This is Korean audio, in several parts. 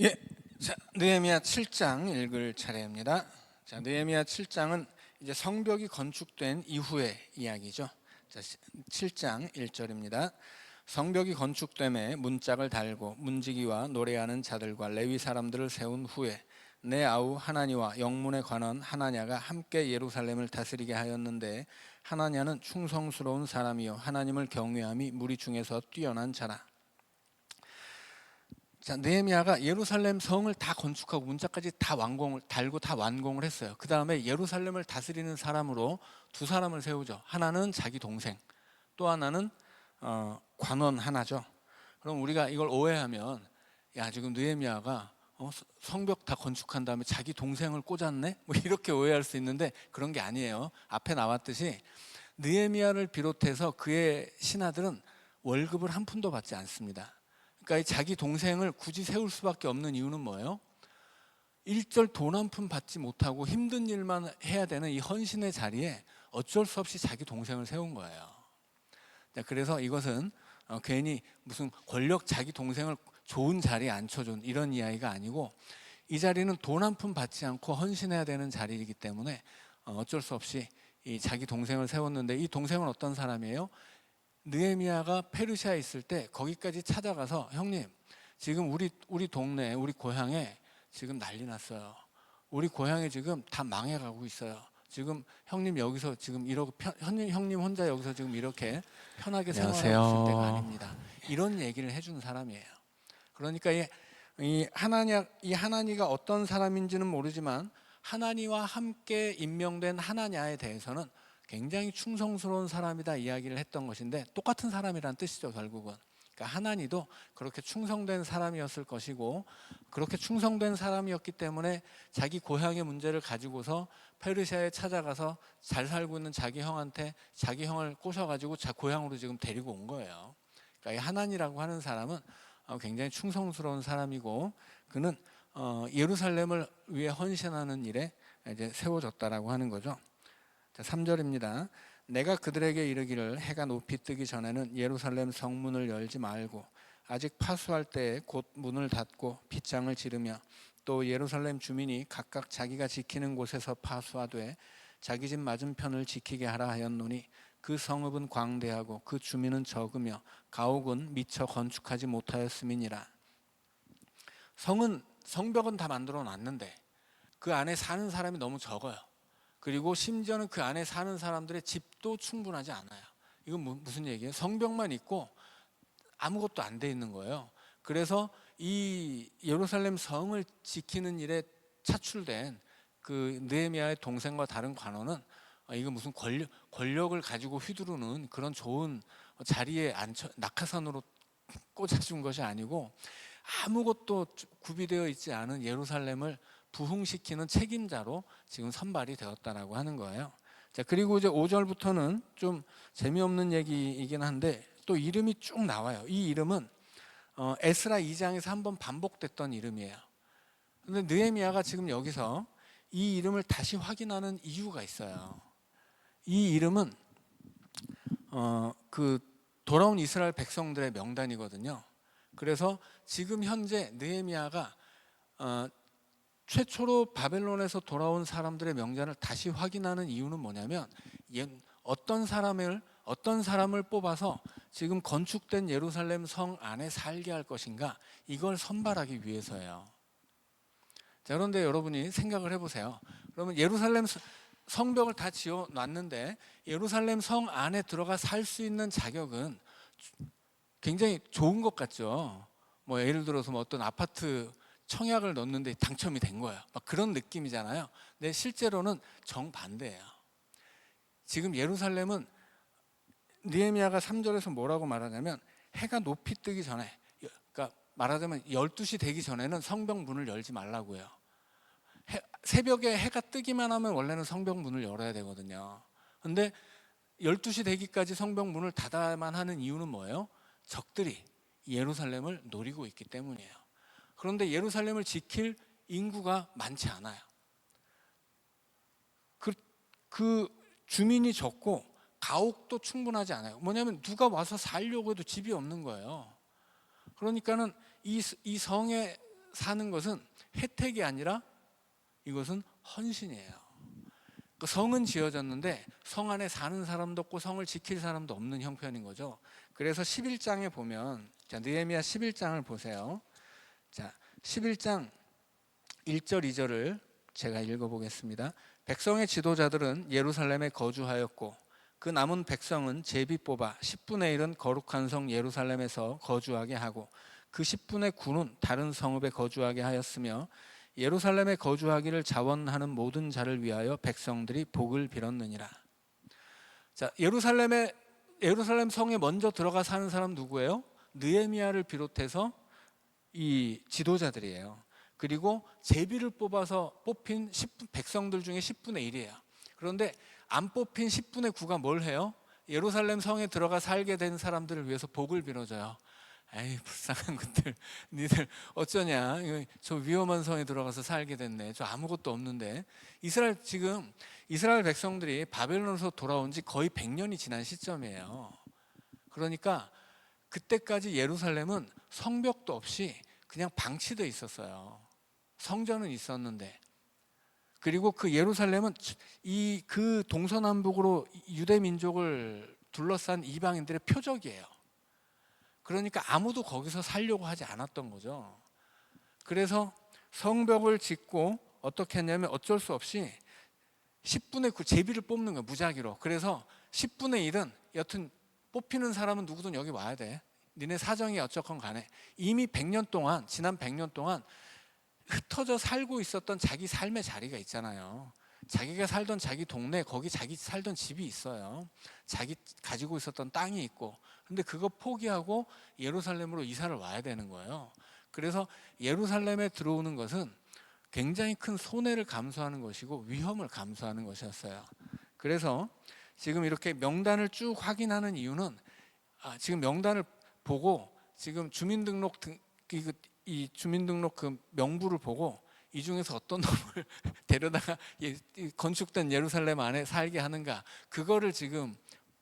예, 자, 느헤미야 7장 읽을 차례입니다. 자, 느헤미야 7장은 이제 성벽이 건축된 이후의 이야기죠. 자, 7장 1절입니다. 성벽이 건축됨에 문짝을 달고 문지기와 노래하는 자들과 레위 사람들을 세운 후에 내 아우 하나니와 영문의 관원 하나냐가 함께 예루살렘을 다스리게 하였는데, 하나냐는 충성스러운 사람이요 하나님을 경외함이 무리 중에서 뛰어난 자라. 자, 느헤미야가 예루살렘 성을 다 건축하고 문짝까지 다 완공을 달고 다 완공을 했어요. 그 다음에 예루살렘을 다스리는 사람으로 두 사람을 세우죠. 하나는 자기 동생, 또 하나는 관원 하나죠. 그럼 우리가 이걸 오해하면, 야, 지금 느헤미야가 성벽 다 건축한 다음에 자기 동생을 꽂았네? 뭐 이렇게 오해할 수 있는데 그런 게 아니에요. 앞에 나왔듯이 느헤미야를 비롯해서 그의 신하들은 월급을 한 푼도 받지 않습니다. 그러니까 이 자기 동생을 굳이 세울 수밖에 없는 이유는 뭐예요? 일절 돈 한 푼 받지 못하고 힘든 일만 해야 되는 이 헌신의 자리에 어쩔 수 없이 자기 동생을 세운 거예요. 그래서 이것은 괜히 무슨 권력 자기 동생을 좋은 자리에 앉혀준 이런 이야기가 아니고, 이 자리는 돈 한 푼 받지 않고 헌신해야 되는 자리이기 때문에 어쩔 수 없이 이 자기 동생을 세웠는데, 이 동생은 어떤 사람이에요? 느헤미야가 페르시아에 있을 때 거기까지 찾아가서, 형님, 지금 우리 동네, 우리 고향에 지금 난리 났어요. 우리 고향에 지금 다 망해가고 있어요. 지금 형님 여기서 지금 이러고 형님 혼자 여기서 지금 이렇게 편하게 생활하고 있을 때가 아닙니다. 이런 얘기를 해준 사람이에요. 그러니까 이 하나니가 어떤 사람인지는 모르지만 하나니와 함께 임명된 하나냐에 대해서는 굉장히 충성스러운 사람이다 이야기를 했던 것인데, 똑같은 사람이란 뜻이죠 결국은. 그러니까 하나니도 그렇게 충성된 사람이었을 것이고, 그렇게 충성된 사람이었기 때문에 자기 고향의 문제를 가지고서 페르시아에 찾아가서 잘 살고 있는 자기 형한테 자기 형을 꼬셔가지고 고향으로 지금 데리고 온 거예요. 그러니까 이 하나니라고 하는 사람은 굉장히 충성스러운 사람이고, 그는 예루살렘을 위해 헌신하는 일에 이제 세워졌다라고 하는 거죠. 자, 3절입니다. 내가 그들에게 이르기를 해가 높이 뜨기 전에는 예루살렘 성문을 열지 말고 아직 파수할 때에 곧 문을 닫고 빗장을 지르며, 또 예루살렘 주민이 각각 자기가 지키는 곳에서 파수하되 자기 집 맞은편을 지키게 하라 하였노니, 그 성읍은 광대하고 그 주민은 적으며 가옥은 미처 건축하지 못하였음이니라. 성벽은 다 만들어 놨는데 그 안에 사는 사람이 너무 적어요. 그리고 심지어는 그 안에 사는 사람들의 집도 충분하지 않아요. 이건 무슨 얘기예요? 성벽만 있고 아무것도 안 돼 있는 거예요. 그래서 이 예루살렘 성을 지키는 일에 차출된 그 느헤미야의 동생과 다른 관원은, 이거 무슨 권력을 가지고 휘두르는 그런 좋은 자리에 낙하산으로 꽂아준 것이 아니고, 아무것도 구비되어 있지 않은 예루살렘을 부흥시키는 책임자로 지금 선발이 되었다라고 하는 거예요. 자, 그리고 이제 5절부터는 좀 재미없는 얘기이긴 한데 또 이름이 쭉 나와요. 이 이름은 에스라 2장에서 한번 반복됐던 이름이에요. 근데 느헤미야가 지금 여기서 이 이름을 다시 확인하는 이유가 있어요. 이 이름은 그 돌아온 이스라엘 백성들의 명단이거든요. 그래서 지금 현재 느헤미야가 최초로 바벨론에서 돌아온 사람들의 명단을 다시 확인하는 이유는 뭐냐면, 어떤 사람을 뽑아서 지금 건축된 예루살렘 성 안에 살게 할 것인가, 이걸 선발하기 위해서예요. 자, 그런데 여러분이 생각을 해보세요. 그러면 예루살렘 성벽을 다 지어 놨는데 예루살렘 성 안에 들어가 살 수 있는 자격은 굉장히 좋은 것 같죠. 뭐 예를 들어서 어떤 아파트 청약을 넣었는데 당첨이 된 거예요. 막 그런 느낌이잖아요. 근데 실제로는 정반대예요. 지금 예루살렘은 느헤미야가 3절에서 뭐라고 말하냐면, 해가 높이 뜨기 전에, 그러니까 말하자면 12시 되기 전에는 성벽 문을 열지 말라고요. 새벽에 해가 뜨기만 하면 원래는 성벽 문을 열어야 되거든요. 근데 12시 되기까지 성벽 문을 닫아야만 하는 이유는 뭐예요? 적들이 예루살렘을 노리고 있기 때문이에요. 그런데 예루살렘을 지킬 인구가 많지 않아요. 그 주민이 적고 가옥도 충분하지 않아요. 뭐냐면 누가 와서 살려고 해도 집이 없는 거예요. 그러니까는 이 성에 사는 것은 혜택이 아니라 이것은 헌신이에요. 그 성은 지어졌는데 성 안에 사는 사람도 없고 성을 지킬 사람도 없는 형편인 거죠. 그래서 11장에 보면, 자, 느헤미야 11장을 보세요. 자, 11장 1절 2절을 제가 읽어보겠습니다. 백성의 지도자들은 예루살렘에 거주하였고 그 남은 백성은 제비 뽑아 10분의 1은 거룩한 성 예루살렘에서 거주하게 하고 그 10분의 9는 다른 성읍에 거주하게 하였으며 예루살렘에 거주하기를 자원하는 모든 자를 위하여 백성들이 복을 빌었느니라. 자, 예루살렘 성에 먼저 들어가 사는 사람 누구예요? 느헤미야를 비롯해서 이 지도자들이에요. 그리고 제비를 뽑아서 뽑힌 백성들 중에 10분의 1이에요. 그런데 안 뽑힌 10분의 9가 뭘 해요? 예루살렘 성에 들어가 살게 된 사람들을 위해서 복을 빌어줘요. 에이, 불쌍한 것들, 니들 어쩌냐, 저 위험한 성에 들어가서 살게 됐네, 저 아무것도 없는데. 지금 이스라엘 백성들이 바벨론에서 돌아온 지 거의 100년이 지난 시점이에요. 그러니까 그때까지 예루살렘은 성벽도 없이 그냥 방치되어 있었어요. 성전은 있었는데. 그리고 그 예루살렘은 그 동서남북으로 유대 민족을 둘러싼 이방인들의 표적이에요. 그러니까 아무도 거기서 살려고 하지 않았던 거죠. 그래서 성벽을 짓고 어떻게 했냐면 어쩔 수 없이 10분의 9 제비를 뽑는 거예요, 무작위로. 그래서 10분의 1은 여튼 뽑히는 사람은 누구든 여기 와야 돼. 니네 사정이 어쩌건 간에. 이미 100년 동안, 지난 100년 동안 흩어져 살고 있었던 자기 삶의 자리가 있잖아요. 자기가 살던 자기 동네, 거기 자기 살던 집이 있어요. 자기 가지고 있었던 땅이 있고. 근데 그거 포기하고 예루살렘으로 이사를 와야 되는 거예요. 그래서 예루살렘에 들어오는 것은 굉장히 큰 손해를 감수하는 것이고 위험을 감수하는 것이었어요. 그래서 지금 이렇게 명단을 쭉 확인하는 이유는, 지금 명단을 보고 지금 이 주민등록 그 명부를 보고 이 중에서 어떤 놈을 데려다가 건축된 예루살렘 안에 살게 하는가, 그거를 지금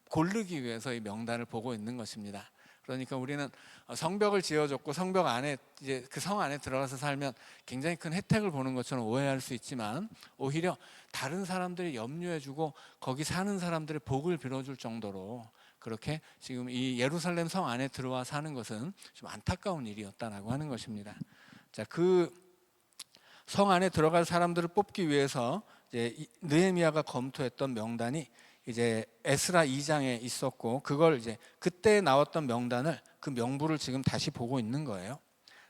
고르기 위해서 이 명단을 보고 있는 것입니다. 그러니까 우리는 성벽을 지어줬고 성벽 안에 이제 그 성 안에 들어가서 살면 굉장히 큰 혜택을 보는 것처럼 오해할 수 있지만, 오히려 다른 사람들이 염려해주고 거기 사는 사람들의 복을 빌어줄 정도로 그렇게 지금 이 예루살렘 성 안에 들어와 사는 것은 좀 안타까운 일이었다라고 하는 것입니다. 자, 그 성 안에 들어갈 사람들을 뽑기 위해서 이제 느헤미야가 검토했던 명단이 이제 에스라 2장에 있었고, 그걸 이제 그때 나왔던 명단을, 그 명부를 지금 다시 보고 있는 거예요.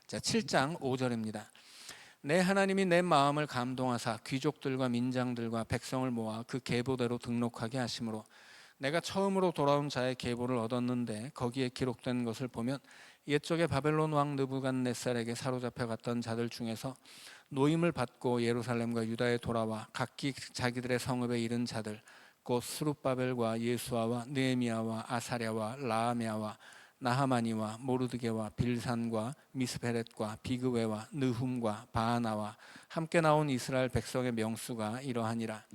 자, 7장 5절입니다. 내 하나님이 내 마음을 감동하사 귀족들과 민장들과 백성을 모아 그 계보대로 등록하게 하심으로 내가 처음으로 돌아온 자의 계보를 얻었는데 거기에 기록된 것을 보면 옛적에 바벨론 왕 느부갓네살에게 사로잡혀 갔던 자들 중에서 노임을 받고 예루살렘과 유다에 돌아와 각기 자기들의 성읍에 이른 자들, 곧 스룹바벨과 예수아와 느헤미야와 아사랴와 라아메아와 나하마니와 모르드게와 빌산과 미스베렛과 비그웨와 느훔과 바하나와 함께 나온 이스라엘 백성의 명수가 이러하니라.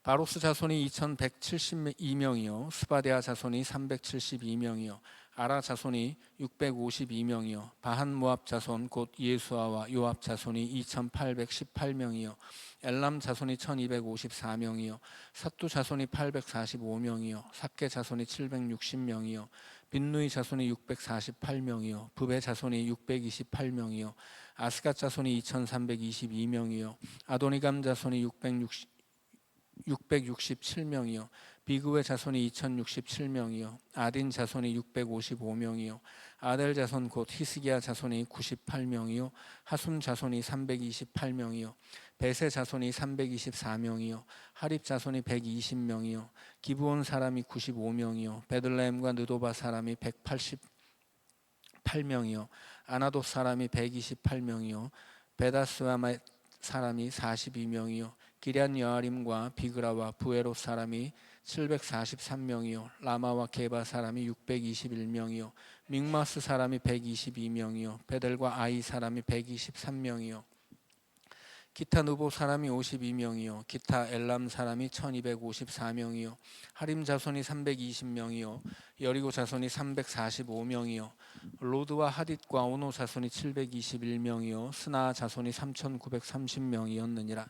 바로스 자손이 2172명이요 스바데아 자손이 372명이요 아라 자손이 652명이요 바한 모압 자손 곧 예수아와 요압 자손이 2818명이요 엘람 자손이 1254명이요 삿두 자손이 845명이요 삭게 자손이 760명이요 빈누이 자손이 648명이요 부베 자손이 628명이요 아스갓 자손이 2322명이요 아도니감 자손이 667명이요 비그웨 자손이 2067명이요 아딘 자손이 655명이요 아델 자손 곧 히스기야 자손이 98명이요 하숨 자손이 328명이요 베세 자손이 324명이요 하립 자손이 120명이요 기브온 사람이 95명이요 베들레헴과 느도바 사람이 188명이요 아나돗 사람이 128명이요 베다스와 사람이 42명이요 기럇 여아림과 비그라와 부에롯 사람이 743명이요 라마와 게바 사람이 621명이요 믹마스 사람이 122명이요 베델과 아이 사람이 123명이요 기타 느보 사람이 52명이요 기타 엘람 사람이 1254명이요 하림 자손이 320명이요 여리고 자손이 345명이요 로드와 하딧과 오노 자손이 721명이요 스나 자손이 3930명이었느니라.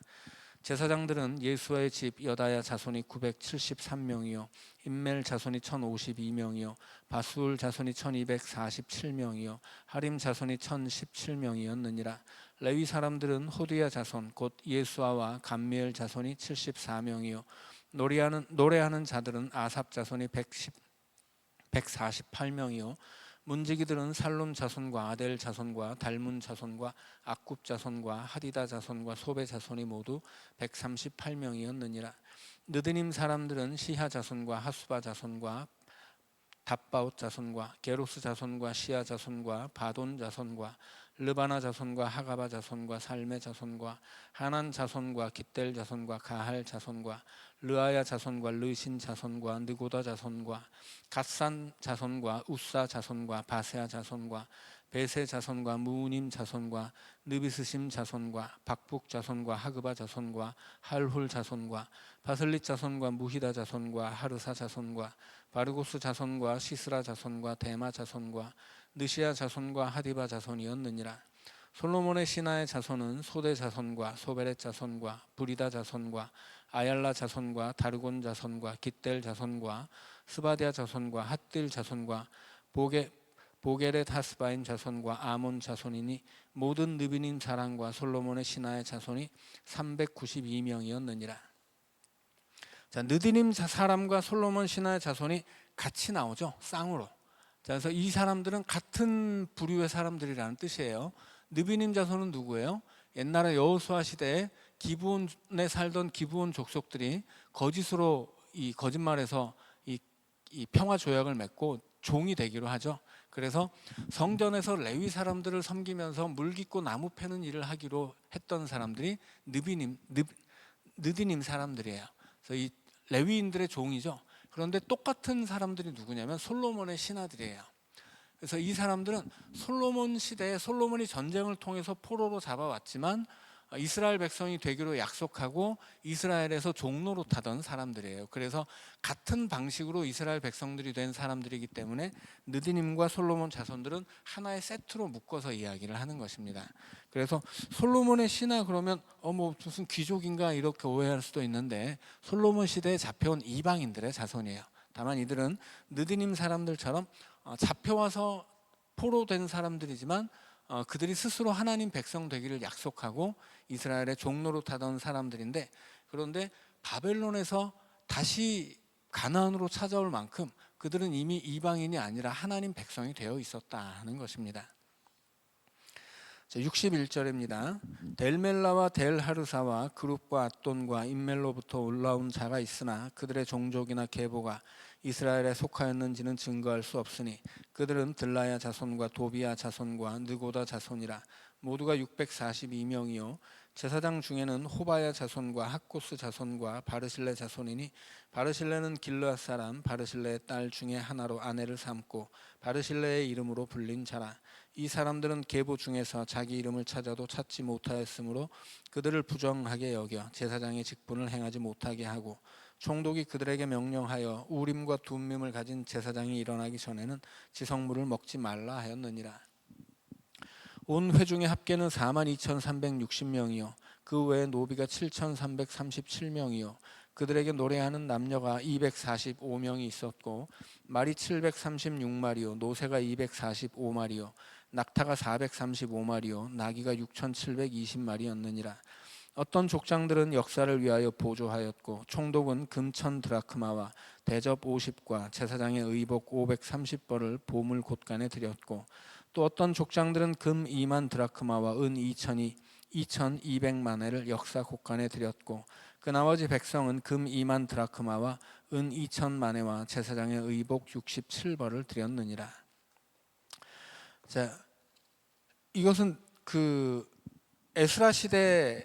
제사장들은 예수아의 집 여다야 자손이 973명이요 임멜 자손이 1052명이요 바술 자손이 1247명이요 하림 자손이 1017명이었느니라. 레위 사람들은 호두야 자손 곧 예수아와 감미엘 자손이 74명이요 노래하는 자들은 아삽 자손이 148명이요 문지기들은 살룸 자손과 아델 자손과 달문 자손과 악굽 자손과 하디다 자손과 소베 자손이 모두 138명이었느니라. 느드님 사람들은 시하 자손과 하수바 자손과 답바옷 자손과 게로스 자손과 시아 자손과 바돈 자손과 르바나 자손과 하가바 자손과 살메 자손과 하난 자손과 깃델 자손과 가할 자손과 르아야 자손과 르신 자손과 느고다 자손과 갓산 자손과 우사 자손과 바세아 자손과 베세 자손과 무우님 자손과 느비스심 자손과 박북 자손과 하그바 자손과 할훌 자손과 바슬릿 자손과 무히다 자손과 하르사 자손과 바르고스 자손과 시스라 자손과 데마 자손과 느시아 자손과 하디바 자손이었느니라. 솔로몬의 신하의 자손은 소대 자손과 소베렛 자손과 부리다 자손과 아얄라 자손과 다르곤 자손과 깃델 자손과 스바디아 자손과 핫딜 자손과 보게렛 하스바임 자손과 아몬 자손이니 모든 느비님 자랑과 솔로몬의 신하의 자손이 392명이었느니라. 자, 느디님 사람과 솔로몬 신하의 자손이 같이 나오죠. 쌍으로. 자, 그래서 이 사람들은 같은 부류의 사람들이라는 뜻이에요. 느비님 자손은 누구예요? 옛날에 여호수아 시대에 기브온에 살던 기브온 족속들이 거짓으로 거짓말해서 이 평화 조약을 맺고 종이 되기로 하죠. 그래서 성전에서 레위 사람들을 섬기면서 물 깃고 나무 패는 일을 하기로 했던 사람들이 느디님 사람들이에요. 그래서 이 레위인들의 종이죠. 그런데 똑같은 사람들이 누구냐면 솔로몬의 신하들이에요. 그래서 이 사람들은 솔로몬 시대에 솔로몬이 전쟁을 통해서 포로로 잡아왔지만 이스라엘 백성이 되기로 약속하고 이스라엘에서 종노릇하던 사람들이에요. 그래서 같은 방식으로 이스라엘 백성들이 된 사람들이기 때문에 느디님과 솔로몬 자손들은 하나의 세트로 묶어서 이야기를 하는 것입니다. 그래서 솔로몬의 신하 그러면 뭐 무슨 귀족인가 이렇게 오해할 수도 있는데 솔로몬 시대에 잡혀온 이방인들의 자손이에요. 다만 이들은 느디님 사람들처럼 잡혀와서 포로된 사람들이지만 그들이 스스로 하나님 백성 되기를 약속하고 이스라엘의 종노릇하던 사람들인데, 그런데 바벨론에서 다시 가나안으로 찾아올 만큼 그들은 이미 이방인이 아니라 하나님 백성이 되어 있었다는 것입니다. 61절입니다. 델멜라와 델하르사와 그룹과 앗돈과 임멜로부터 올라온 자가 있으나 그들의 종족이나 계보가 이스라엘에 속하였는지는 증거할 수 없으니 그들은 들라야 자손과 도비야 자손과 느고다 자손이라. 모두가 642명이요 제사장 중에는 호바야 자손과 학고스 자손과 바르실레 자손이니 바르실레는 길르앗 사람 바르실레의 딸 중에 하나로 아내를 삼고 바르실레의 이름으로 불린 자라. 이 사람들은 계보 중에서 자기 이름을 찾아도 찾지 못하였으므로 그들을 부정하게 여겨 제사장의 직분을 행하지 못하게 하고, 총독이 그들에게 명령하여 우림과 둠밈을 가진 제사장이 일어나기 전에는 지성물을 먹지 말라 하였느니라. 온 회중의 합계는 42,360명이요 그 외에 노비가 7,337명이요 그들에게 노래하는 남녀가 245명이 있었고 말이 736마리요 노새가 245마리요 낙타가 435마리요 나귀가 6,720마리였느니라. 어떤 족장들은 역사를 위하여 보조하였고 총독은 금 1,000드라크마와 대접 50과 제사장의 의복 530벌을 보물 곳간에 드렸고, 또 어떤 족장들은 금 2만 드라크마와 은 2,200만회를 역사 곳간에 드렸고, 그 나머지 백성은 금 2만 드라크마와 은 2,000만회와 제사장의 의복 67벌을 드렸느니라. 자, 이것은 그 에스라 시대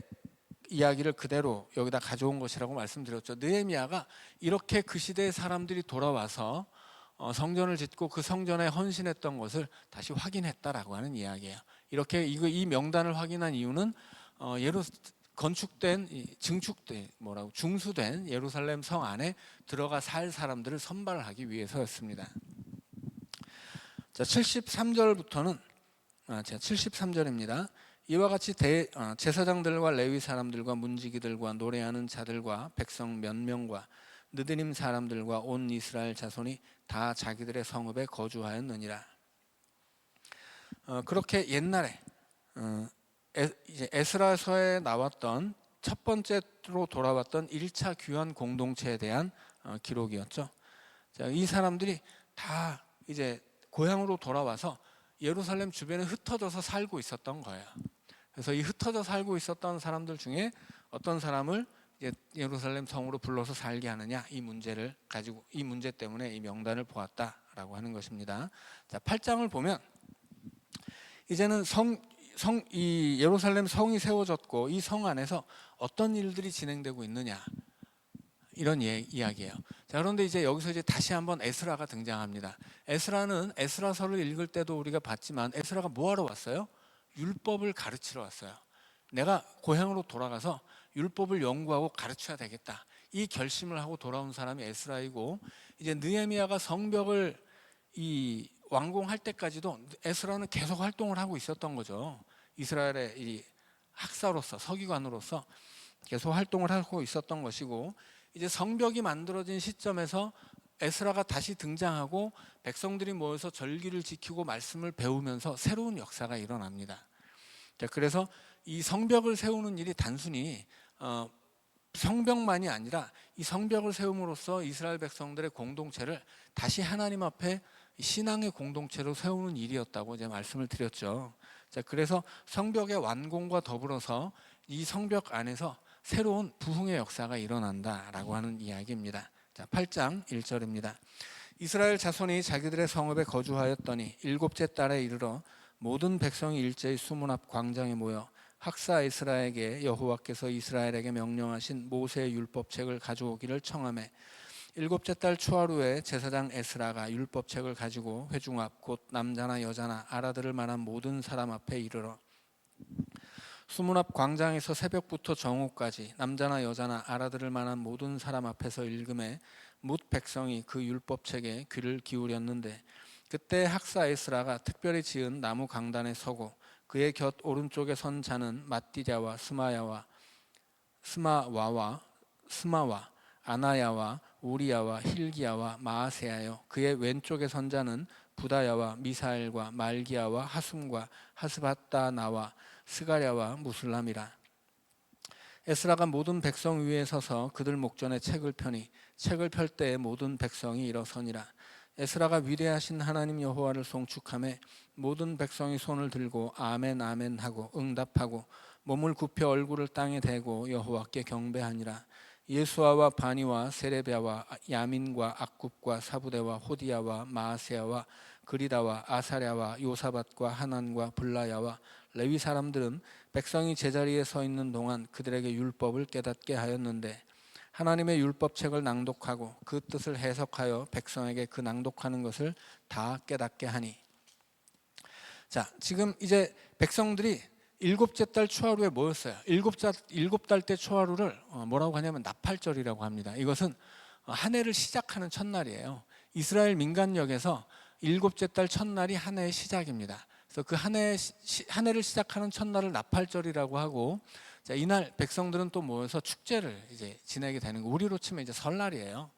이야기를 그대로 여기다 가져온 것이라고 말씀드렸죠. 느헤미야가 이렇게 그 시대의 사람들이 돌아와서 성전을 짓고 그 성전에 헌신했던 것을 다시 확인했다라고 하는 이야기예요. 이렇게 이 명단을 확인한 이유는 건축된 중수된 예루살렘 성 안에 들어가 살 사람들을 선발하기 위해서였습니다. 자, 73절부터는 73절입니다. 이와 같이 제사장들과 레위 사람들과 문지기들과 노래하는 자들과 백성 몇 명과 느드림 사람들과 온 이스라엘 자손이 다 자기들의 성읍에 거주하였느니라. 그렇게 옛날에 이제 에스라서에 나왔던 첫 번째로 돌아왔던 1차 귀환 공동체에 대한 기록이었죠. 자, 이 사람들이 다 이제 고향으로 돌아와서 예루살렘 주변에 흩어져서 살고 있었던 거예요. 그래서 이 흩어져 살고 있었던 사람들 중에 어떤 사람을 예루살렘 성으로 불러서 살게 하느냐, 이 문제를 가지고, 이 문제 때문에 이 명단을 보았다라고 하는 것입니다. 자, 8장을 보면 이제는 이 예루살렘 성이 세워졌고 이 성 안에서 어떤 일들이 진행되고 있느냐, 이런 이야기예요. 자, 그런데 이제 여기서 이제 다시 한번 에스라가 등장합니다. 에스라는 에스라서를 읽을 때도 우리가 봤지만 에스라가 뭐 하러 왔어요? 율법을 가르치러 왔어요. 내가 고향으로 돌아가서 율법을 연구하고 가르쳐야 되겠다, 이 결심을 하고 돌아온 사람이 에스라이고, 이제 느헤미야가 성벽을 완공할 때까지도 에스라는 계속 활동을 하고 있었던 거죠. 이스라엘의 이 학사로서, 서기관으로서 계속 활동을 하고 있었던 것이고, 이제 성벽이 만들어진 시점에서 에스라가 다시 등장하고 백성들이 모여서 절기를 지키고 말씀을 배우면서 새로운 역사가 일어납니다. 자, 그래서 이 성벽을 세우는 일이 단순히 성벽만이 아니라 이 성벽을 세움으로써 이스라엘 백성들의 공동체를 다시 하나님 앞에 신앙의 공동체로 세우는 일이었다고 이제 말씀을 드렸죠. 자, 그래서 성벽의 완공과 더불어서 이 성벽 안에서 새로운 부흥의 역사가 일어난다라고 하는 이야기입니다. 자, 8장 1절입니다. 이스라엘 자손이 자기들의 성읍에 거주하였더니 일곱째 달에 이르러 모든 백성이 일제히 수문 앞 광장에 모여 학사 에스라에게 여호와께서 이스라엘에게 명령하신 모세의 율법책을 가져오기를 청하매, 일곱째 달 초하루에 제사장 에스라가 율법책을 가지고 회중 앞 곧 남자나 여자나 알아들을 만한 모든 사람 앞에 이르러 수문 앞 광장에서 새벽부터 정오까지 남자나 여자나 알아들을 만한 모든 사람 앞에서 읽음에 뭇 백성이 그 율법책에 귀를 기울였는데, 그때 학사 에스라가 특별히 지은 나무 강단에 서고 그의 곁 오른쪽에 선 자는 mat디랴와 스마와 아나야와 우리야와 힐기야와 마아세야요, 그의 왼쪽에 선 자는 부다야와 미사엘과 말기야와 하숨과 하스바다나와 스가랴와 무술람이라. 에스라가 모든 백성 위에 서서 그들 목전에 책을 펴니 책을 펼 때에 모든 백성이 일어서니라. 에스라가 위대하신 하나님 여호와를 송축하며 모든 백성이 손을 들고 아멘 아멘 하고 응답하고 몸을 굽혀 얼굴을 땅에 대고 여호와께 경배하니라. 예수아와 바니와 세레비아와 야민과 악굽과 사부대와 호디야와 마아세야와 그리다와 아사랴와 요사밧과 하난과 블라야와 레위 사람들은 백성이 제자리에 서 있는 동안 그들에게 율법을 깨닫게 하였는데, 하나님의 율법책을 낭독하고 그 뜻을 해석하여 백성에게 그 낭독하는 것을 다 깨닫게 하니. 자, 지금 이제 백성들이 일곱째 달 초하루에 모였어요. 일곱 달 때 초하루를 뭐라고 하냐면 나팔절이라고 합니다. 이것은 한 해를 시작하는 첫날이에요. 이스라엘 민간력에서 일곱째 달 첫날이 한 해의 시작입니다. 그래서 그 한 해를 시작하는 첫날을 나팔절이라고 하고, 자, 이날 백성들은 또 모여서 축제를 이제 지내게 되는 거. 우리로 치면 이제 설날이에요.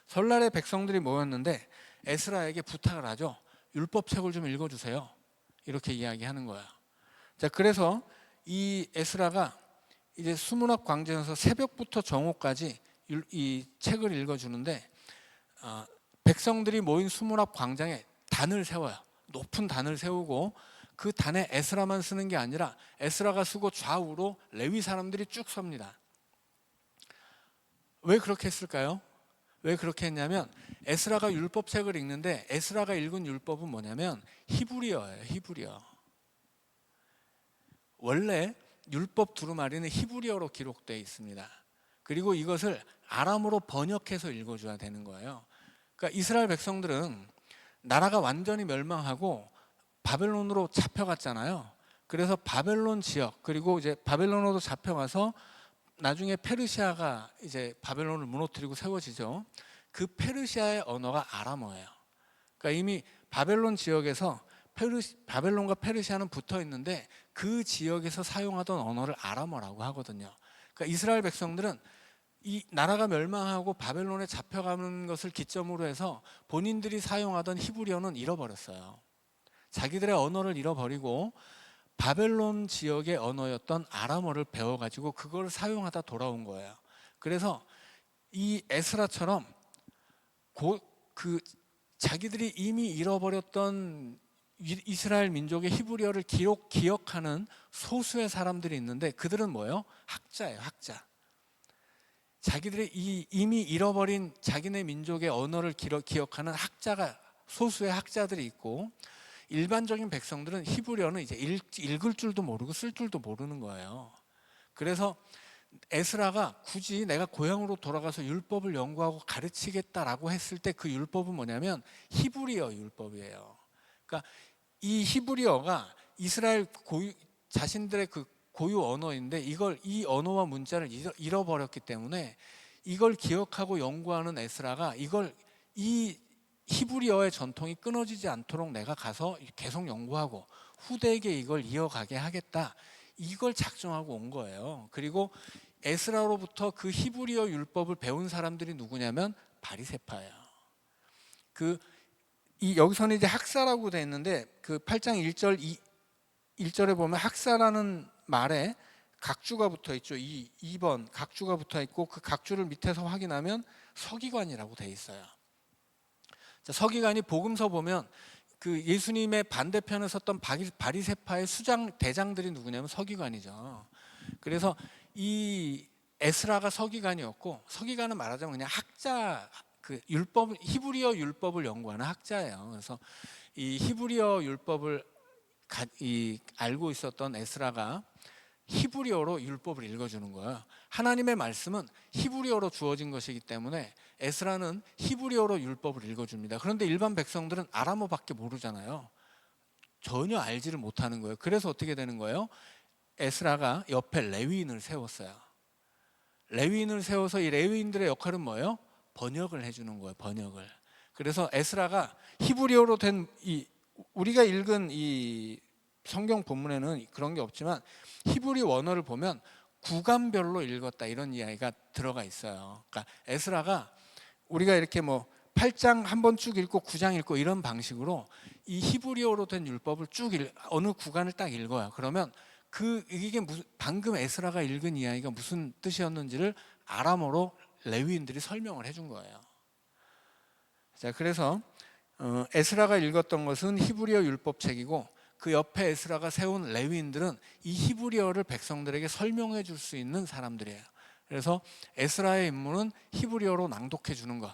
설날에 백성들이 모였는데 에스라에게 부탁을 하죠. 율법책을 좀 읽어주세요. 이렇게 이야기하는 거예요. 자, 그래서 이 에스라가 이제 수문 앞 광장에서 새벽부터 정오까지 이 책을 읽어주는데, 백성들이 모인 수문 앞 광장에 단을 세워요. 높은 단을 세우고 그 단에 에스라만 쓰는 게 아니라 에스라가 쓰고 좌우로 레위 사람들이 쭉 섭니다. 왜 그렇게 했을까요? 왜 그렇게 했냐면 에스라가 율법책을 읽는데 에스라가 읽은 율법은 뭐냐면 히브리어예요. 히브리어. 원래 율법 두루마리는 히브리어로 기록되어 있습니다. 그리고 이것을 아람어로 번역해서 읽어줘야 되는 거예요. 그러니까 이스라엘 백성들은 나라가 완전히 멸망하고 바벨론으로 잡혀갔잖아요. 그래서 바벨론 지역, 그리고 이제 바벨론으로 잡혀가서 나중에 페르시아가 이제 바벨론을 무너뜨리고 세워지죠. 그 페르시아의 언어가 아람어예요. 그러니까 이미 바벨론 지역에서 바벨론과 페르시아는 붙어 있는데 그 지역에서 사용하던 언어를 아람어라고 하거든요. 그러니까 이스라엘 백성들은 이 나라가 멸망하고 바벨론에 잡혀가는 것을 기점으로 해서 본인들이 사용하던 히브리어는 잃어버렸어요. 자기들의 언어를 잃어버리고 바벨론 지역의 언어였던 아람어를 배워가지고 그걸 사용하다 돌아온 거예요. 그래서 이 에스라처럼 그 자기들이 이미 잃어버렸던 이스라엘 민족의 히브리어를 기억하는 소수의 사람들이 있는데 그들은 뭐예요? 학자예요, 학자. 자기들이 이미 잃어버린 자기네 민족의 언어를 기억하는 소수의 학자들이 있고, 일반적인 백성들은 히브리어는 이제 읽을 줄도 모르고 쓸 줄도 모르는 거예요. 그래서 에스라가 굳이 내가 고향으로 돌아가서 율법을 연구하고 가르치겠다라고 했을 때 그 율법은 뭐냐면 히브리어 율법이에요. 그러니까 이 히브리어가 이스라엘 자신들의 그 고유 언어인데 이 언어와 문자를 잃어버렸기 때문에 이걸 기억하고 연구하는 에스라가 이 히브리어의 전통이 끊어지지 않도록 내가 가서 계속 연구하고 후대에게 이걸 이어가게 하겠다, 이걸 작정하고 온 거예요. 그리고 에스라로부터 그 히브리어 율법을 배운 사람들이 누구냐면 바리새파예요. 여기서는 이제 학사라고 돼 있는데 그 8장 1절에 보면 학사라는 말에 각주가 붙어 있죠. 2번 각주가 붙어 있고 그 각주를 밑에서 확인하면 서기관이라고 돼 있어요. 자, 서기관이 복음서 보면 그 예수님의 반대편에 섰던 바리새파의 대장들이 누구냐면 서기관이죠. 그래서 이 에스라가 서기관이었고, 서기관은 말하자면 그냥 학자, 그 히브리어 율법을 연구하는 학자예요. 그래서 이 히브리어 율법을 알고 있었던 에스라가 히브리어로 율법을 읽어주는 거예요. 하나님의 말씀은 히브리어로 주어진 것이기 때문에 에스라는 히브리어로 율법을 읽어줍니다. 그런데 일반 백성들은 아람어밖에 모르잖아요. 전혀 알지를 못하는 거예요. 그래서 어떻게 되는 거예요? 에스라가 옆에 레위인을 세웠어요. 레위인을 세워서 이 레위인들의 역할은 뭐예요? 번역을 해주는 거예요. 번역을. 그래서 에스라가 히브리어로 된 우리가 읽은 이 성경 본문에는 그런 게 없지만 히브리 원어를 보면 구간별로 읽었다, 이런 이야기가 들어가 있어요. 그러니까 에스라가 우리가 이렇게 뭐 8장 한 번 쭉 읽고 9장 읽고 이런 방식으로 이 히브리어로 된 율법을 어느 구간을 딱 읽어요. 그러면 이게 방금 에스라가 읽은 이야기가 무슨 뜻이었는지를 아람어로 레위인들이 설명을 해준 거예요. 자, 그래서 에스라가 읽었던 것은 히브리어 율법책이고 그 옆에 에스라가 세운 레위인들은 이 히브리어를 백성들에게 설명해 줄 수 있는 사람들이에요. 그래서 에스라의 임무는 히브리어로 낭독해 주는 것,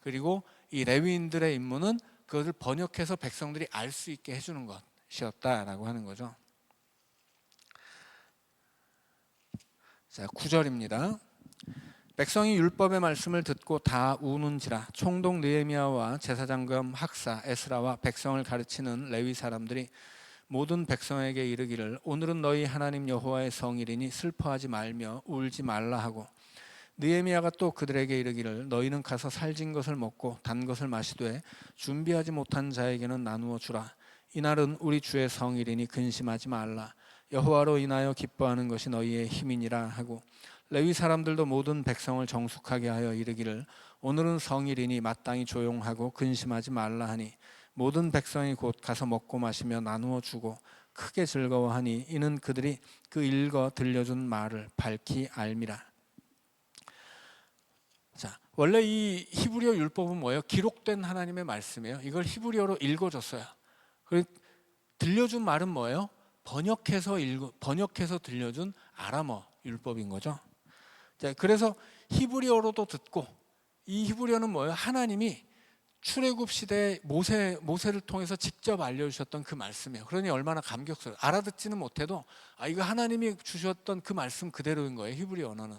그리고 이 레위인들의 임무는 그것을 번역해서 백성들이 알 수 있게 해주는 것이었다라고 하는 거죠. 자, 9절입니다. 백성이 율법의 말씀을 듣고 다 우는지라. 총독 느헤미야와 제사장 겸 학사 에스라와 백성을 가르치는 레위 사람들이 모든 백성에게 이르기를 오늘은 너희 하나님 여호와의 성일이니 슬퍼하지 말며 울지 말라 하고, 느헤미야가 또 그들에게 이르기를 너희는 가서 살진 것을 먹고 단 것을 마시되 준비하지 못한 자에게는 나누어 주라. 이날은 우리 주의 성일이니 근심하지 말라. 여호와로 인하여 기뻐하는 것이 너희의 힘이니라 하고, 레위 사람들도 모든 백성을 정숙하게 하여 이르기를 오늘은 성일이니 마땅히 조용하고 근심하지 말라 하니, 모든 백성이 곧 가서 먹고 마시며 나누어 주고 크게 즐거워하니 이는 그들이 그 읽어 들려준 말을 밝히 알미라. 자, 원래 이 히브리어 율법은 뭐예요? 기록된 하나님의 말씀이에요. 이걸 히브리어로 읽어줬어요. 그리고 들려준 말은 뭐예요? 번역해서 들려준 아람어 율법인 거죠. 자, 그래서 히브리어로도 듣고, 이 히브리어는 뭐예요? 하나님이 출애굽 시대 모세를 통해서 직접 알려주셨던 그 말씀이에요. 그러니 얼마나 감격스러워요. 알아듣지는 못해도 이거 하나님이 주셨던 그 말씀 그대로인 거예요, 히브리 언어는.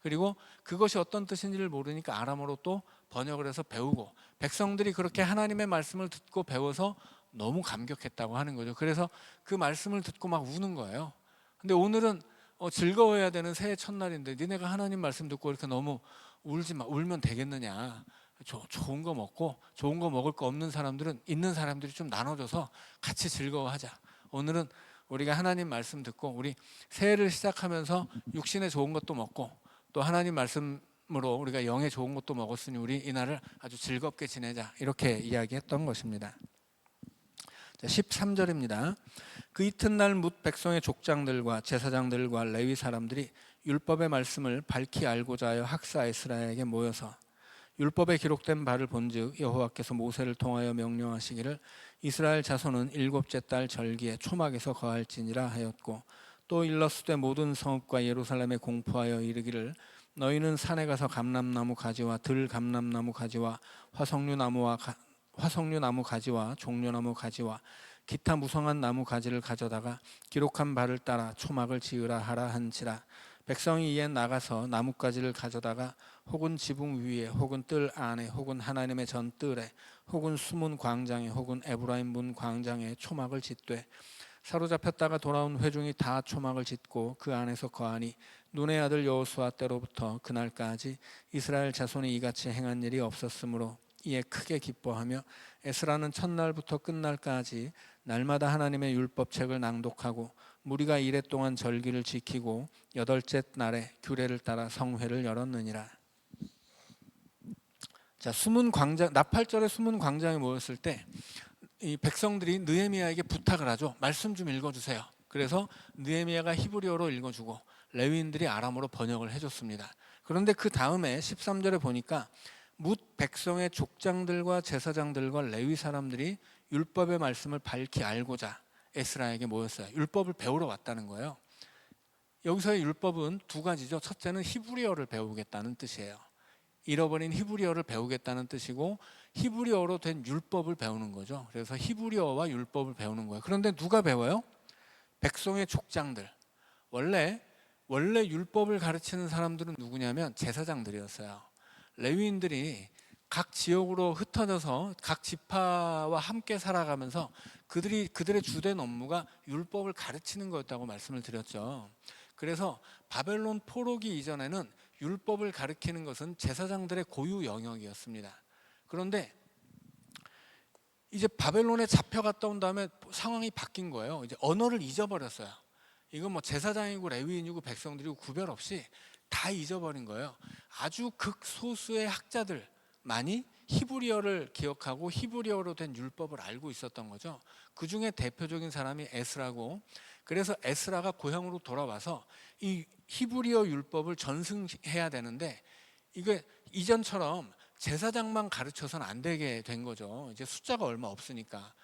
그리고 그것이 어떤 뜻인지를 모르니까 아람어로 또 번역을 해서 배우고, 백성들이 그렇게 하나님의 말씀을 듣고 배워서 너무 감격했다고 하는 거죠. 그래서 그 말씀을 듣고 막 우는 거예요. 근데 오늘은 즐거워해야 되는 새해 첫날인데 니네가 하나님 말씀 듣고 이렇게 너무 울면 되겠느냐. 좋은 거 먹고 좋은 거 먹을 거 없는 사람들은 있는 사람들이 좀 나눠줘서 같이 즐거워하자. 오늘은 우리가 하나님 말씀 듣고 우리 새해를 시작하면서 육신에 좋은 것도 먹고 또 하나님 말씀으로 우리가 영에 좋은 것도 먹었으니 우리 이날을 아주 즐겁게 지내자, 이렇게 이야기했던 것입니다. 13절입니다. 그 이튿날 뭇 백성의 족장들과 제사장들과 레위 사람들이 율법의 말씀을 밝히 알고자 하여 학사 에스라에게 모여서 율법에 기록된 바를 본즉 여호와께서 모세를 통하여 명령하시기를 이스라엘 자손은 일곱째 달 절기에 초막에서 거할지니라 하였고, 또 일러스되 모든 성읍과 예루살렘에 공포하여 이르기를 너희는 산에 가서 감람나무 가지와 들 감람나무 가지와 화석류 나무 가지와 종려나무 가지와 기타 무성한 나무 가지를 가져다가 기록한 바를 따라 초막을 지으라 하라 한지라. 백성이 이에 나가서 나뭇가지를 가져다가 혹은 지붕 위에 혹은 뜰 안에 혹은 하나님의 전 뜰에 혹은 수문 광장에 혹은 에브라임 문 광장에 초막을 짓되 사로잡혔다가 돌아온 회중이 다 초막을 짓고 그 안에서 거하니 눈의 아들 여호수아 때로부터 그날까지 이스라엘 자손이 이같이 행한 일이 없었으므로 이에 크게 기뻐하며 에스라는 첫날부터 끝날까지 날마다 하나님의 율법책을 낭독하고 무리가 이레 동안 절기를 지키고 여덟째 날에 규례를 따라 성회를 열었느니라. 자, 수문 광장, 나팔절에 수문 광장에 모였을 때 이 백성들이 느헤미야에게 부탁을 하죠. 말씀 좀 읽어주세요. 그래서 느헤미야가 히브리어로 읽어주고 레위인들이 아람어로 번역을 해줬습니다. 그런데 그 다음에 13절에 보니까 뭇 백성의 족장들과 제사장들과 레위 사람들이 율법의 말씀을 밝히 알고자 에스라에게 모였어요. 율법을 배우러 왔다는 거예요. 여기서의 율법은 두 가지죠. 첫째는 히브리어를 배우겠다는 뜻이에요. 잃어버린 히브리어를 배우겠다는 뜻이고 히브리어로 된 율법을 배우는 거죠. 그래서 히브리어와 율법을 배우는 거예요. 그런데 누가 배워요? 백성의 족장들. 원래 율법을 가르치는 사람들은 누구냐면 제사장들이었어요. 레위인들이 각 지역으로 흩어져서 각 지파와 함께 살아가면서 그들의 주된 업무가 율법을 가르치는 거였다고 말씀을 드렸죠. 그래서 바벨론 포로기 이전에는 율법을 가르치는 것은 제사장들의 고유 영역이었습니다. 그런데 이제 바벨론에 잡혀갔다 온 다음에 상황이 바뀐 거예요. 이제 언어를 잊어버렸어요. 이건 뭐 제사장이고 레위인이고 백성들이고 구별 없이 다 잊어버린 거예요. 아주 극소수의 학자들만이 히브리어를 기억하고 히브리어로 된 율법을 알고 있었던 거죠. 그 중에 대표적인 사람이 에스라고, 그래서 에스라가 고향으로 돌아와서 이 히브리어 율법을 전승해야 되는데 이게 이전처럼 제사장만 가르쳐서는 안 되게 된 거죠. 이제 숫자가 얼마 없으니까.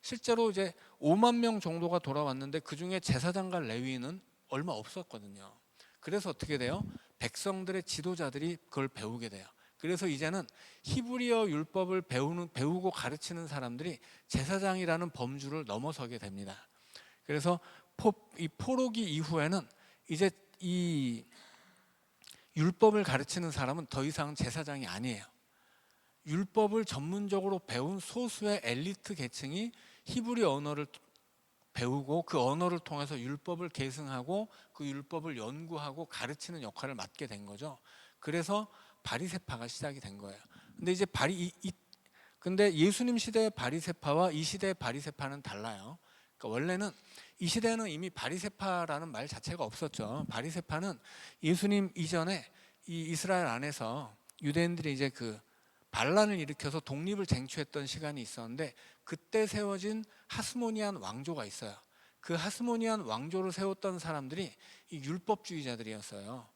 실제로 이제 5만 명 정도가 돌아왔는데 그 중에 제사장과 레위인은 얼마 없었거든요. 그래서 어떻게 돼요? 백성들의 지도자들이 그걸 배우게 돼요. 그래서 이제는 히브리어 율법을 배우고 가르치는 사람들이 제사장이라는 범주를 넘어서게 됩니다. 그래서 이 포로기 이후에는 이제 이 율법을 가르치는 사람은 더 이상 제사장이 아니에요. 율법을 전문적으로 배운 소수의 엘리트 계층이 히브리 언어를 배우고 그 언어를 통해서 율법을 계승하고 그 율법을 연구하고 가르치는 역할을 맡게 된 거죠. 그래서 바리새파가 시작이 된 거예요. 근데 이제 근데 예수님 시대의 바리새파와 이 시대의 바리새파는 달라요. 그러니까 원래는 이 시대에는 이미 바리새파라는 말 자체가 없었죠. 바리새파는 예수님 이전에 이 이스라엘 안에서 유대인들이 이제 그 반란을 일으켜서 독립을 쟁취했던 시간이 있었는데 그때 세워진 하스모니안 왕조가 있어요. 그 하스모니안 왕조를 세웠던 사람들이 이 율법주의자들이었어요.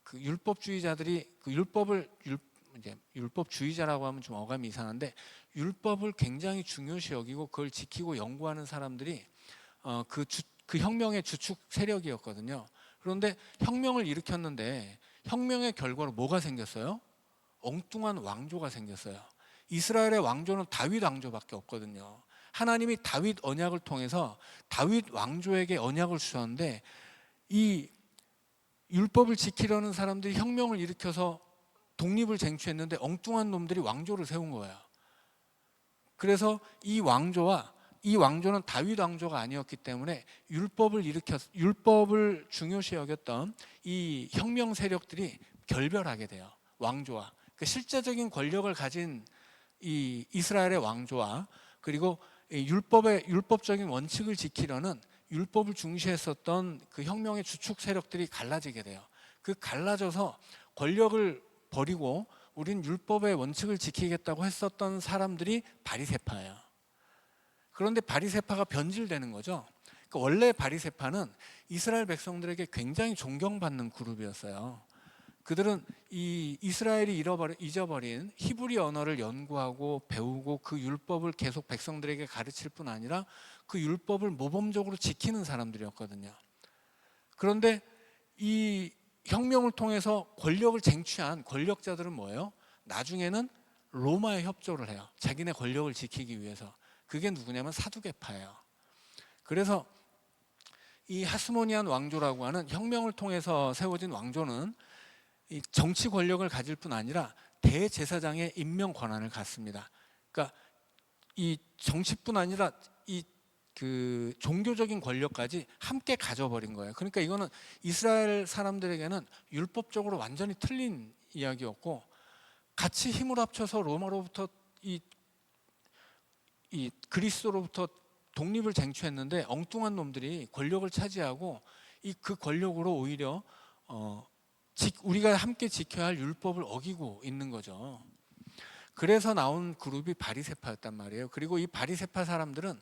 그 율법주의자들이 그 율법주의자라고 하면 좀 어감이 이상한데 율법을 굉장히 중요시 여기고 그걸 지키고 연구하는 사람들이 그 혁명의 주축 세력이었거든요. 그런데 혁명을 일으켰는데 혁명의 결과로 뭐가 생겼어요? 엉뚱한 왕조가 생겼어요. 이스라엘의 왕조는 다윗 왕조밖에 없거든요. 하나님이 다윗 언약을 통해서 다윗 왕조에게 언약을 주셨는데 이 율법을 지키려는 사람들이 혁명을 일으켜서 독립을 쟁취했는데 엉뚱한 놈들이 왕조를 세운 거예요. 그래서 이 왕조는 다윗 왕조가 아니었기 때문에 율법을 중요시 여겼던 이 혁명 세력들이 결별하게 돼요. 왕조와 그 실제적인 권력을 가진 이 이스라엘의 왕조와 그리고 이 율법적인 원칙을 지키려는 율법을 중시했었던 그 혁명의 주축 세력들이 갈라지게 돼요. 그 갈라져서 권력을 버리고 우린 율법의 원칙을 지키겠다고 했었던 사람들이 바리새파예요. 그런데 바리새파가 변질되는 거죠. 그러니까 원래 바리새파는 이스라엘 백성들에게 굉장히 존경받는 그룹이었어요. 그들은 이 이스라엘이 잊어버린 히브리 언어를 연구하고 배우고 그 율법을 계속 백성들에게 가르칠 뿐 아니라 그 율법을 모범적으로 지키는 사람들이었거든요. 그런데 이 혁명을 통해서 권력을 쟁취한 권력자들은 뭐예요? 나중에는 로마에 협조를 해요. 자기네 권력을 지키기 위해서. 그게 누구냐면 사두개파예요. 그래서 이 하스모니안 왕조라고 하는 혁명을 통해서 세워진 왕조는 이 정치 권력을 가질 뿐 아니라 대제사장의 임명 권한을 갖습니다. 그러니까 이 정치뿐 아니라 이 그 종교적인 권력까지 함께 가져버린 거예요. 그러니까 이거는 이스라엘 사람들에게는 율법적으로 완전히 틀린 이야기였고, 같이 힘을 합쳐서 로마로부터 이 그리스로부터 독립을 쟁취했는데 엉뚱한 놈들이 권력을 차지하고 그 권력으로 오히려 우리가 함께 지켜야 할 율법을 어기고 있는 거죠. 그래서 나온 그룹이 바리새파였단 말이에요. 그리고 이 바리새파 사람들은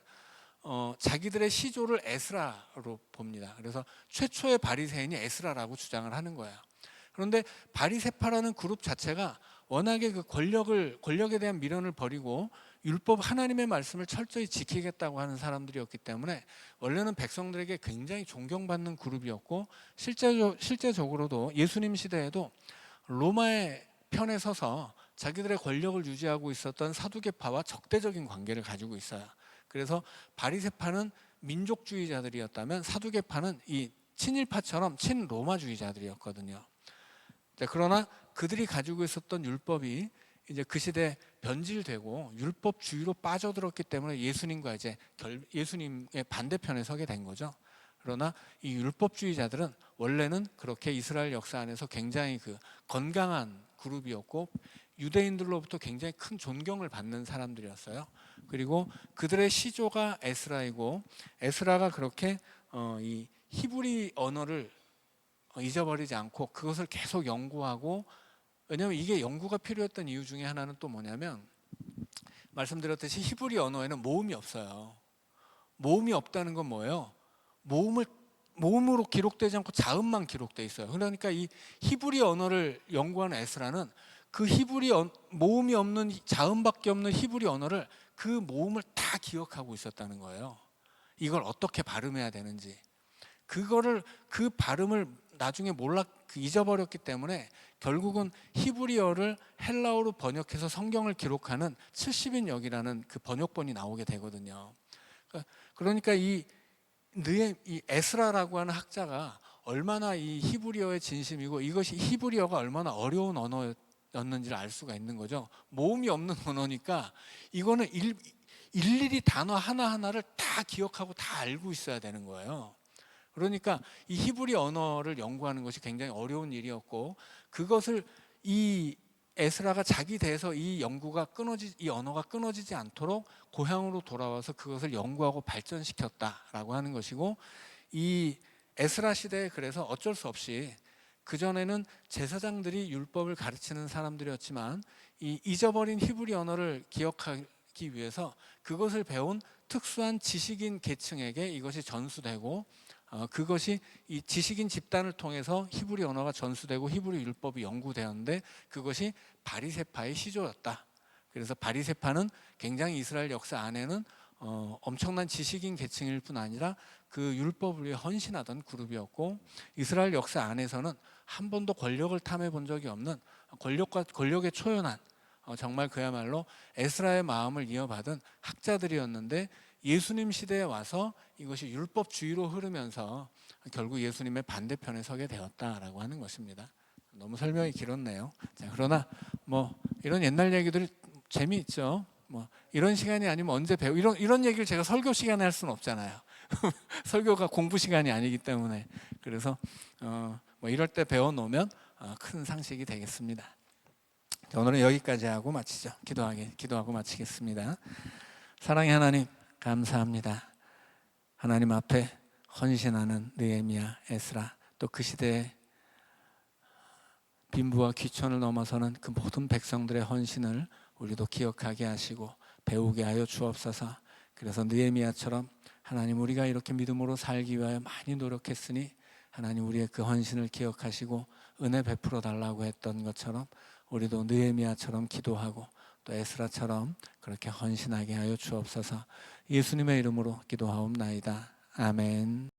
자기들의 시조를 에스라로 봅니다. 그래서 최초의 바리새인이 에스라라고 주장을 하는 거예요. 그런데 바리새파라는 그룹 자체가 워낙에 그 권력에 대한 미련을 버리고 율법 하나님의 말씀을 철저히 지키겠다고 하는 사람들이었기 때문에 원래는 백성들에게 굉장히 존경받는 그룹이었고, 실제적으로도 예수님 시대에도 로마의 편에 서서 자기들의 권력을 유지하고 있었던 사두개파와 적대적인 관계를 가지고 있어요. 그래서 바리새파는 민족주의자들이었다면 사두개파는 이 친일파처럼 친로마주의자들이었거든요. 그러나 그들이 가지고 있었던 율법이 이제 그 시대에 변질되고 율법주의로 빠져들었기 때문에 예수님의 반대편에 서게 된 거죠. 그러나 이 율법주의자들은 원래는 그렇게 이스라엘 역사 안에서 굉장히 그 건강한 그룹이었고 유대인들로부터 굉장히 큰 존경을 받는 사람들이었어요. 그리고 그들의 시조가 에스라이고, 에스라가 그렇게 이 히브리 언어를 잊어버리지 않고 그것을 계속 연구하고, 왜냐하면 이게 연구가 필요했던 이유 중에 하나는 또 뭐냐면, 말씀드렸듯이 히브리 언어에는 모음이 없어요. 모음이 없다는 건 뭐예요? 모음으로 기록되지 않고 자음만 기록돼 있어요. 그러니까 이 히브리 언어를 연구하는 에스라는 그 모음이 없는 자음밖에 없는 히브리 언어를 그 모음을 다 기억하고 있었다는 거예요. 이걸 어떻게 발음해야 되는지, 그 발음을 나중에 잊어버렸기 때문에 결국은 히브리어를 헬라어로 번역해서 성경을 기록하는 70인역이라는 그 번역본이 나오게 되거든요. 그러니까 이 에스라라고 하는 학자가 얼마나 이 히브리어의 진심이고 이것이 히브리어가 얼마나 어려운 언어였는지를 알 수가 있는 거죠. 모음이 없는 언어니까 이거는 일일이 단어 하나하나를 다 기억하고 다 알고 있어야 되는 거예요. 그러니까 이 히브리 언어를 연구하는 것이 굉장히 어려운 일이었고, 그것을 이 에스라가 자기 대에서 이 언어가 끊어지지 않도록 고향으로 돌아와서 그것을 연구하고 발전시켰다라고 하는 것이고, 이 에스라 시대에 그래서 어쩔 수 없이, 그전에는 제사장들이 율법을 가르치는 사람들이었지만 이 잊어버린 히브리 언어를 기억하기 위해서 그것을 배운 특수한 지식인 계층에게 이것이 전수되고, 그것이 이 지식인 집단을 통해서 히브리 언어가 전수되고 히브리 율법이 연구되었는데, 그것이 바리새파의 시조였다. 그래서 바리새파는 굉장히 이스라엘 역사 안에는 엄청난 지식인 계층일 뿐 아니라 그 율법을 위해 헌신하던 그룹이었고, 이스라엘 역사 안에서는 한 번도 권력을 탐해 본 적이 없는 권력에 초연한 정말 그야말로 에스라의 마음을 이어받은 학자들이었는데, 예수님 시대에 와서 이것이 율법주의로 흐르면서 결국 예수님의 반대편에 서게 되었다라고 하는 것입니다. 너무 설명이 길었네요. 자, 그러나 뭐 이런 옛날 얘기들이 재미있죠. 뭐 이런 시간이 아니면 언제 배우 이런 얘기를 제가 설교 시간에 할 수는 없잖아요. 설교가 공부 시간이 아니기 때문에. 그래서 뭐 이럴 때 배워 놓으면 큰 상식이 되겠습니다. 자, 오늘은 여기까지 하고 마치죠. 기도하고 마치겠습니다. 사랑의 하나님, 감사합니다. 하나님 앞에 헌신하는 느헤미야, 에스라, 또 그 시대에 빈부와 귀천을 넘어서는 그 모든 백성들의 헌신을 우리도 기억하게 하시고 배우게 하여 주옵소서. 그래서 느헤미야처럼 하나님, 우리가 이렇게 믿음으로 살기 위하여 많이 노력했으니 하나님, 우리의 그 헌신을 기억하시고 은혜 베풀어 달라고 했던 것처럼 우리도 느헤미야처럼 기도하고 또 에스라처럼 그렇게 헌신하게 하여 주옵소서. 예수님의 이름으로 기도하옵나이다. 아멘.